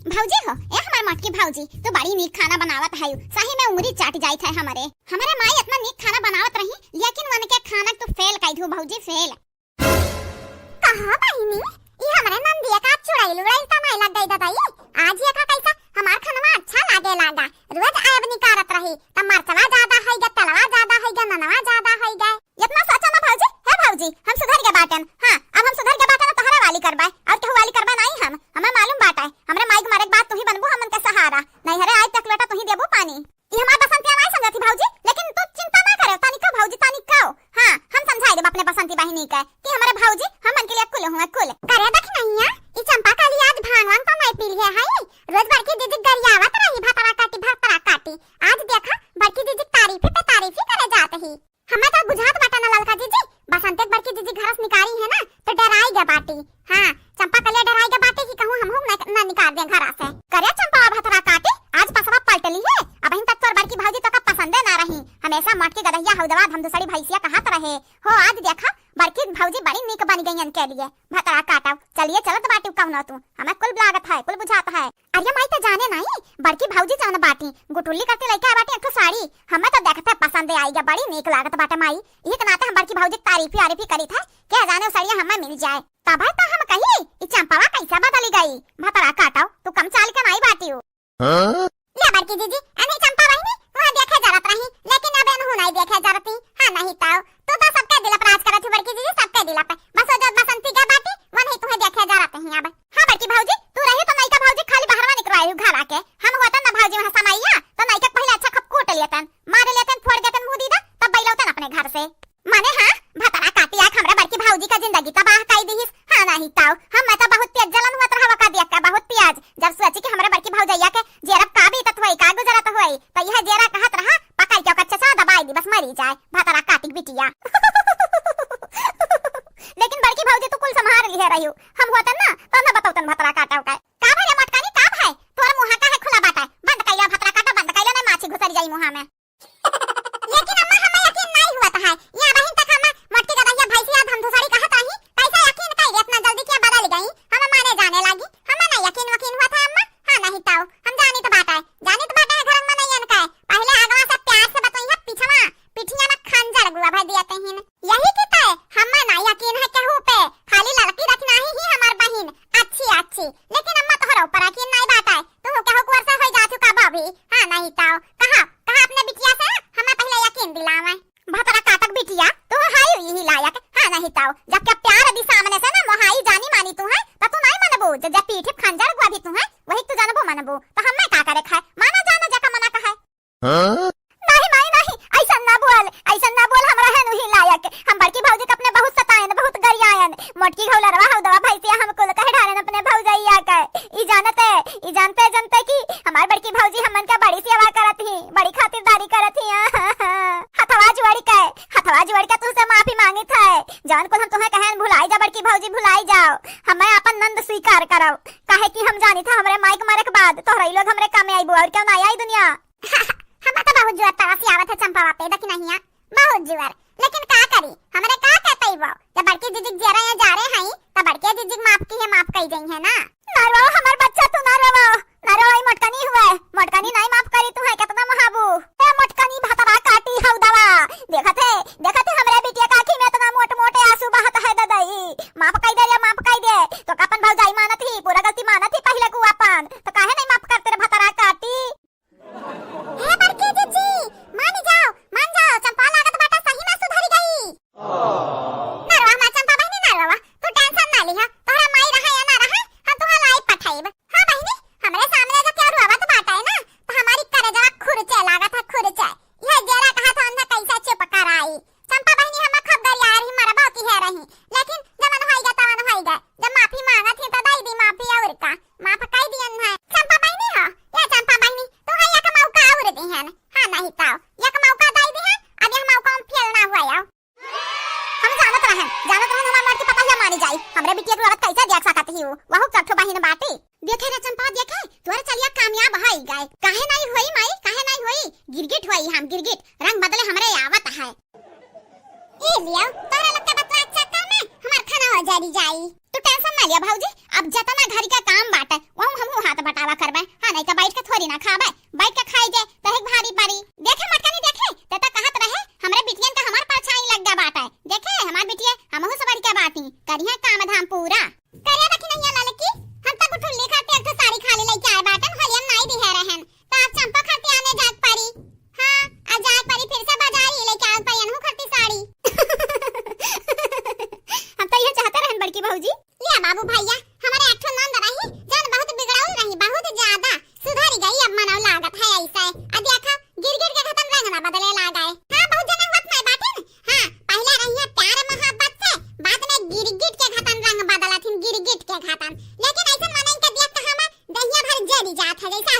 भौजी हो ए हमार मटकी भौजी तो बड़ी नीक खाना बनावत है। सही में उंगली चाट जाइत है हमारे माई इतना नीक खाना बनावत रही, लेकिन वन के खाना तो फेल कई दू भौजी फेल। कहां बहिनी ई हमरे नंदिया का चुड़ैल उड़ैल त नहीं लग गई दादाई। आज ये का कैसा हमार खाना अच्छा लागे लागा। रोज आयब निकारत रही त मरचवा ज्यादा है ग, तलवा ज्यादा है ग, ननवा ज्यादा है ग। इतना सोचा ना भौजी है भौजी हम सुधर के बाटन। हां अब हम सुधर के बाटन तोहरा वाली करबा और तू वाली करबा नहीं हम हमें मालूम बाटा है। हमरे माई के मारे बात तू ही बनबो हमन का सहारा नहीं हरे आज तक लोटा तू ही देबो पानी। ई हमार बसंतिया नहीं समझती भौजी, लेकिन तू चिंता ना करे तानी का भौजी तानी का। हां हम समझाई देब अपने बसंती बहिनी का कि हमारे भौजी हमन के लिए कुल हुआ कुल करे देख नहीं ई चंपा काली आज भांगवान तो नहीं पी है रोज बड़की दीदी गरियावत रही भतरा काटी। आज देखा बड़की दीदी तारीफ पे तारीफ करे जात ही। हमें तो बुझात बाटा ना ललका दीदी बसंते बड़की दीदी घर से निकारी है ना तो डराई गे बाटी। हां चंपा कलिया डराई गे बाटी की कहूं हम ना निकाल दे घर से करे चंपा भतरा काटी। आज पसवा पलटली है अब इन तक तोर बड़की भौजी तो का पसंदे ना रही। हमेशा मटकी गदहिया हौदवा हम दूसरी भैंसिया कहत रहे हो। आज देखा बड़की भौजी बड़ी नीक बन गई के लिए भतरा काटा। चलिए चलत बाटी कहना तू हमें कुल लागत है कुल बुझात है। अरे माई तो जाने नहीं बड़की भौजी जान बाटी गुटुल्ली करती लइका बाटी एक साड़ी हमें तो देखते पसंद आई गे बड़ी नीक लागत बाटे माई। एक नाते हम बड़की भौजी तारीफी करी थे क्या जाने साड़ियां हमें मिल जाए तब तो हम कही ई चंपावा कैसा बदली गई भतरा काटाओ तू कम चाल के नहीं बाटी ले बड़की दीदी अने चंपा बहिनी वहां देखे जरत रही लेकिन अब एनहु नहीं देखे जरती। हां नहीं ताऊ तू तो सबके दिल पर राज करत बड़की दीदी सबके दिल पे बस जब बसंती के बाटी वही तुम्हें देखे जरत ही अब। हां बड़की भौजी तू रही तो नहीं का भौजी खाली बाहरवा निकलवाई घर आके हम होता ना भौजी वहां समैया तो नहीं का पहले अच्छा खप कोट लेतन मार लेतन फोड़ देतन मुंह दीदा तब बैलौतन अपने घर से माने। हां भतरा काटी आख हमरा बड़की भौजी का जिंदगी तबाह कई दीहिस। हां नहीं ताऊ हम तो बहुत तेज जलन हुआ रहा का देख के बहुत प्याज जब सोची कि हमरा बड़की भौजैया के जेरब का भी तत होई का गुजरत होई त यह जेरा कहत रहा पकाई के कच्चा सा दबाई दी बस मरी जाए भतरा काटी बिटिया। लेकिन बड़की भौजी तो कुल संभाल ली है रहियो हम होतन ना तो ना बताओतन भतरा काटाओ का भरे मटकानी का है तोर मुंह का है खुला बाटा बंद कइला भतरा काटा बंद कइला ना माछी घुसर जाई मुंह में। लेकिन अम्मा हमें यकीन नहीं हुआ है या बहिन तक हम मटकी गदहिया भैंसिया हम धुसड़ी कहत रही कैसा यकीन कई इतना जल्दी क्या बदल गई हम माने जाने लगी हमें नहीं यकीन हुआ था अम्मा। हां नहीं ताऊ हम जानी तो बात है घर में नहीं अनका पहले आगवा से प्यार से बताइए पिछवा पिठिया में खंजर गुआ भर दिया तहिन यही की तय हमें ना यकीन है केहू पे खाली लड़की रखना ही हमार बहिन अच्छी लेकिन अम्मा तोहरा ऊपर यकीन नहीं बात है तू केहू कुर से होई जातु का भाभी। हां नहीं ताऊ कहा अपने बिटिया से हमें पहले यकीन दिलावे भतरा काटक बिटिया तू हाई यही लायक। हां नहीं ताऊ जब के प्यार दी सामने से ना मोहाई जानी मानी तू है त तू नहीं मनबो जब पीठ खंजर गुआ भी तू है वही तू जानबो मनबो तो हमें का करे खाए माना जाना जका मना कहा नहीं माई नहीं ऐसा ना बोल हमरा है नहीं लायक। हम बड़की भौजी के अपने बहुत सतायन बहुत गरियायन मटकी घौलरवा हौदवा भैंसिया हम कुल कहे ढारन अपने भौजैया के ई जानते कि हमार बड़की भौजी हमन का बड़ी सेवा करत ही बड़ी खातिरदारी करत ही। हथवा जुड़ के तुझसे माफी मांगी था जान को हम तुम्हें कहन भुलाई जा बड़की भौजी भुलाई जाओ हमें अपन नंद स्वीकार कराओ काहे कि हम जानी था हमरे माइक मरे के बाद तोहरा लोग हमरे काम आईबो और क्यों ना आई दुनिया। हम तो बहुत जुआर तरह से आवत है चंपा पे देख नहीं बहुत जुआर लेकिन का करी हमरे का कहते वो जब बड़की दीदी जरा जा रहे हैं तब बड़की दीदी माफ कई गई है ना। नरवा हमार बच्चा तू नरवा मटकानी हुआ मटकानी नहीं माफ करी तू है कितना महाबू ए मटकानी भतरा काटी हौदवा देखत है हमरे बिटिया का आंखी में इतना मोटे आंसू बहत है दादाई माफ कई दे तो अपन भौजाई मानत ही पूरा गलती मानत ही पहले को अपन तो काहे नहीं माफ करते रे भतरा काटी। हे बड़की दीदी मान जाओ चंपा लागत बाटा सही में सुधर गई। नरवा मा चंपा बहिनी नरवा तू टेंशन ना लिहा तोहरा माई रहा या ना रहा हम तोहरा लाई पठाइब। हां बहिनी हमरे सामने जो क्या रुआवत बाटा है ना तो हमारी करेजवा खुरचे लागत है खुरचे यह जरा कहा था हमने कैसा चुप कर आई चंपा बहिनी हम खबर यार ही मरबा की है रही लेकिन जब होई गए जब माफी मांगा थी तो दई दी माफी और का माफ कई दियन है चंपा बहिनी हो या चंपा बहिनी तू है या का मौका और दी है। हां नहीं ताऊ या का मौका दई दी है अब यह मौका हम फेल ना हुआ यार हम जानत रहन हमार मर की पता है मानी जाई हमरे बिटिया के औरत कैसा देख सकत ही वहु कठो बहिन बाटी देखे रे चंपा देखे तोरे चलिया कामयाब है गए काहे नहीं होई माई काहे नहीं होई गिरगिट होई हम गिरगिट रंग बदले हमरे आवत है ए लिया तोरे लगता बतवा अच्छा काम है हमार खाना हो जाई तू टेंशन ना लिया भौजी अब जतना घर का काम बाटे वो हम हाथ बटावा करी ना खाबे बैठ के खाई जे तहे भारी पारी देखे मटकानी देखे ते त कहत रहे हमरे बिटियन का हमार परछाई लग गया बाटा देखे हमार बिटिया हमहु सबरी के बाती करिया काम धाम पूरा करे रखी नहीं ललकी हम तक ठुल्ली खाते एक साड़ी खाली लेके आए बाटन हलियन नहीं दिहे रहन त आप चंपा खाते आने जात पारी हां आ जात पारी फिर से बाजार ही लेके आए पयन हूं खरती साड़ी हम तो ये चाहते रहन बड़की भौजी लिया बाबू भैया हमारे आठो नंद रही जान बहुत बिगड़ाउल रही बहुत ज्यादा सुधर गई अब मनाव लागत है ऐसा आ देखा गिर गिर के खत्म रंग ना बदले लागाए हां बहुत जन होत नहीं बाटन हां पहले रही प्यार मोहब्बत से बाद में गिर गिर के खत्म रंग बदला थिन गिर गिर के खत्म लेकिन ऐसा माने के देख हम दहिया भर जरी जात है जैसा